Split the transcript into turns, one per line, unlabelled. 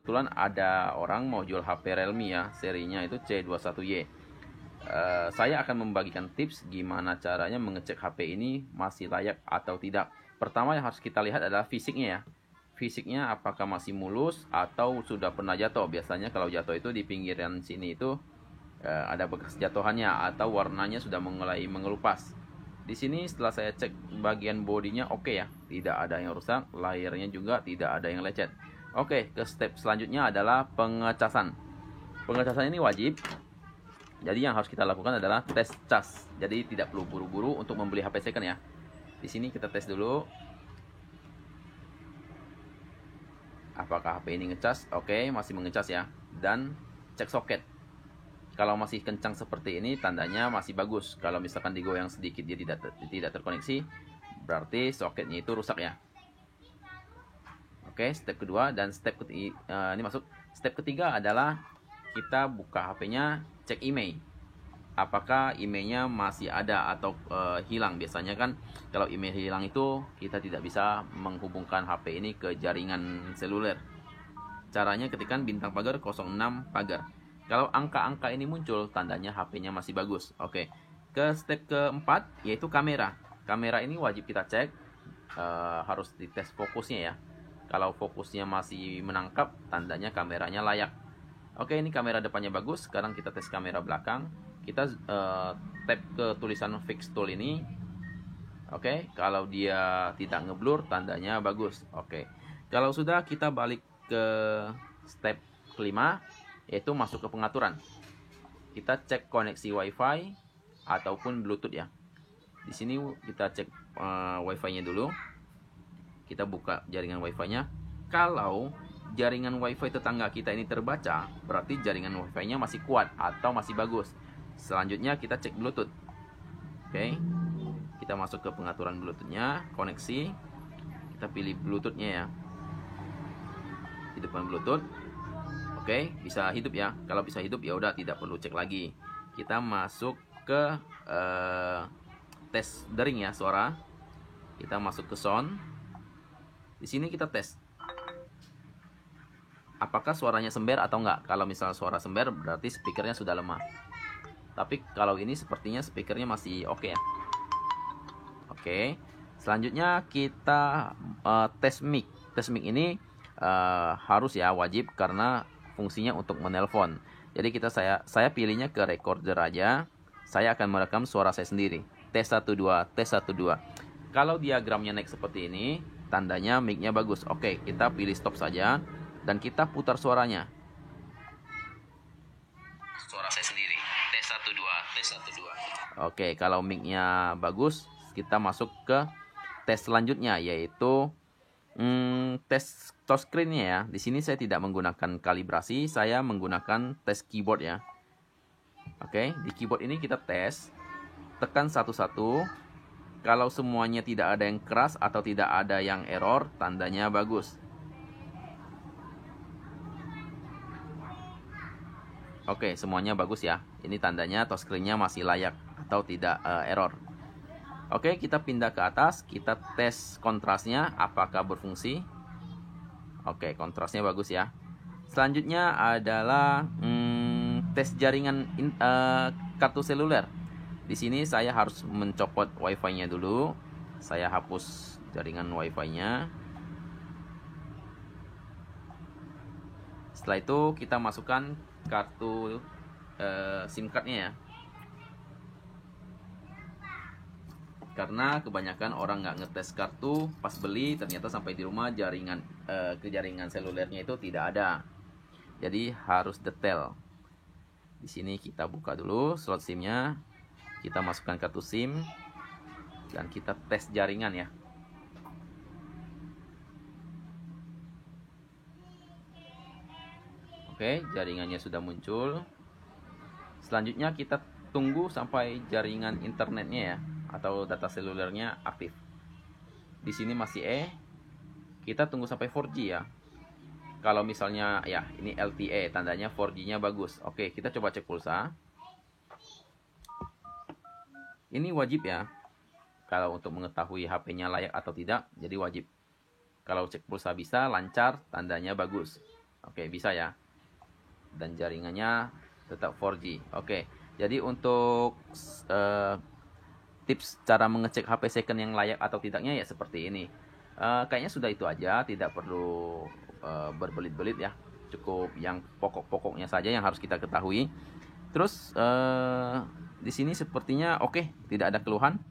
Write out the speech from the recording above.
kebetulan ada orang mau jual HP Realme ya, serinya itu C21Y. Saya akan membagikan tips gimana caranya mengecek HP ini masih layak atau tidak. Pertama yang harus kita lihat adalah fisiknya ya. Fisiknya apakah masih mulus atau sudah pernah jatuh. Biasanya kalau jatuh itu di pinggiran sini itu ada bekas jatuhannya atau warnanya sudah mulai mengelupas. Di sini setelah saya cek bagian bodinya oke ya, tidak ada yang rusak, layarnya juga tidak ada yang lecet. Oke, ke step selanjutnya adalah pengecasan. Pengecasan ini wajib. Jadi yang harus kita lakukan adalah tes cas. Jadi tidak perlu buru-buru untuk membeli HP second ya. Di sini kita tes dulu. Apakah HP ini ngecas? Oke, masih mengecas ya. Dan cek soket. Kalau masih kencang seperti ini, tandanya masih bagus. Kalau misalkan digoyang sedikit dia tidak terkoneksi, berarti soketnya itu rusak ya. Oke, step kedua dan ini masuk. Step ketiga adalah kita buka HP-nya, cek email. Apakah emailnya masih ada atau hilang. Biasanya kan kalau email hilang itu kita tidak bisa menghubungkan HP ini ke jaringan seluler. Caranya ketikkan bintang pagar 06 pagar. Kalau angka-angka ini muncul, tandanya HP-nya masih bagus. Oke, ke step keempat yaitu kamera. Kamera ini wajib kita cek, harus dites fokusnya ya. Kalau fokusnya masih menangkap, tandanya kameranya layak. Oke, ini kamera depannya bagus. Sekarang kita tes kamera belakang. Kita tap ke tulisan fix tool ini. Oke, kalau dia tidak ngeblur, tandanya bagus. Oke, kalau sudah, kita balik ke step kelima, yaitu masuk ke pengaturan. Kita cek koneksi WiFi ataupun Bluetooth ya. Di sini kita cek WiFi-nya dulu. Kita buka jaringan WiFi-nya. Kalau jaringan WiFi tetangga kita ini terbaca, berarti jaringan WiFi-nya masih kuat atau masih bagus. Selanjutnya kita cek Bluetooth. Oke, kita masuk ke pengaturan Bluetooth-nya, koneksi. Kita pilih Bluetooth-nya ya. Hidupkan Bluetooth. Oke, bisa hidup ya. Kalau bisa hidup ya udah, tidak perlu cek lagi. Kita masuk ke tes dering ya suara. Kita masuk ke sound. Di sini kita tes apakah suaranya sember atau enggak. Kalau misalnya suara sember, berarti speakernya sudah lemah. Tapi kalau ini sepertinya speakernya masih oke ya. Oke, selanjutnya kita tes mic. Tes mic ini harus ya, wajib, karena fungsinya untuk menelpon. Jadi saya pilihnya ke recorder aja. Saya akan merekam suara saya sendiri. Tes 1 2, tes 1 2. Kalau diagramnya naik seperti ini, tandanya mic-nya bagus. Oke, kita pilih stop saja dan kita putar suaranya. Suara saya sendiri. Tes 1 2, tes 1 2. Oke, kalau mic-nya bagus, kita masuk ke tes selanjutnya, yaitu tes touchscreen-nya ya. Di sini saya tidak menggunakan kalibrasi, saya menggunakan tes keyboard ya. Oke, di keyboard ini kita tes, tekan satu-satu. Kalau semuanya tidak ada yang keras atau tidak ada yang error, tandanya bagus. Oke, semuanya bagus ya. Ini tandanya touchscreen-nya masih layak atau tidak error. Oke, kita pindah ke atas, kita tes kontrasnya apakah berfungsi. Oke, kontrasnya bagus ya. Selanjutnya adalah tes jaringan kartu seluler. Di sini saya harus mencopot WiFi-nya dulu. Saya hapus jaringan WiFi-nya. Setelah itu kita masukkan kartu SIM card-nya ya. Karena kebanyakan orang nggak ngetes kartu pas beli, ternyata sampai di rumah jaringan jaringan selulernya itu tidak ada. Jadi harus detail. Di sini kita buka dulu slot SIM-nya, kita masukkan kartu SIM dan kita tes jaringan ya. Oke, jaringannya sudah muncul. Selanjutnya kita tunggu sampai jaringan internetnya ya, atau data selulernya aktif. Di sini masih kita tunggu sampai 4G ya. Kalau misalnya ya ini LTE, tandanya 4G-nya bagus. Oke, kita coba cek pulsa. Ini wajib ya, kalau untuk mengetahui HP-nya layak atau tidak, jadi wajib. Kalau cek pulsa bisa lancar, tandanya bagus. Oke, bisa ya. Dan jaringannya tetap 4G. Oke, jadi untuk tips cara mengecek HP second yang layak atau tidaknya ya seperti ini. Kayaknya sudah itu aja, tidak perlu berbelit-belit ya. Cukup yang pokok-pokoknya saja yang harus kita ketahui. Terus di sini sepertinya oke, tidak ada keluhan.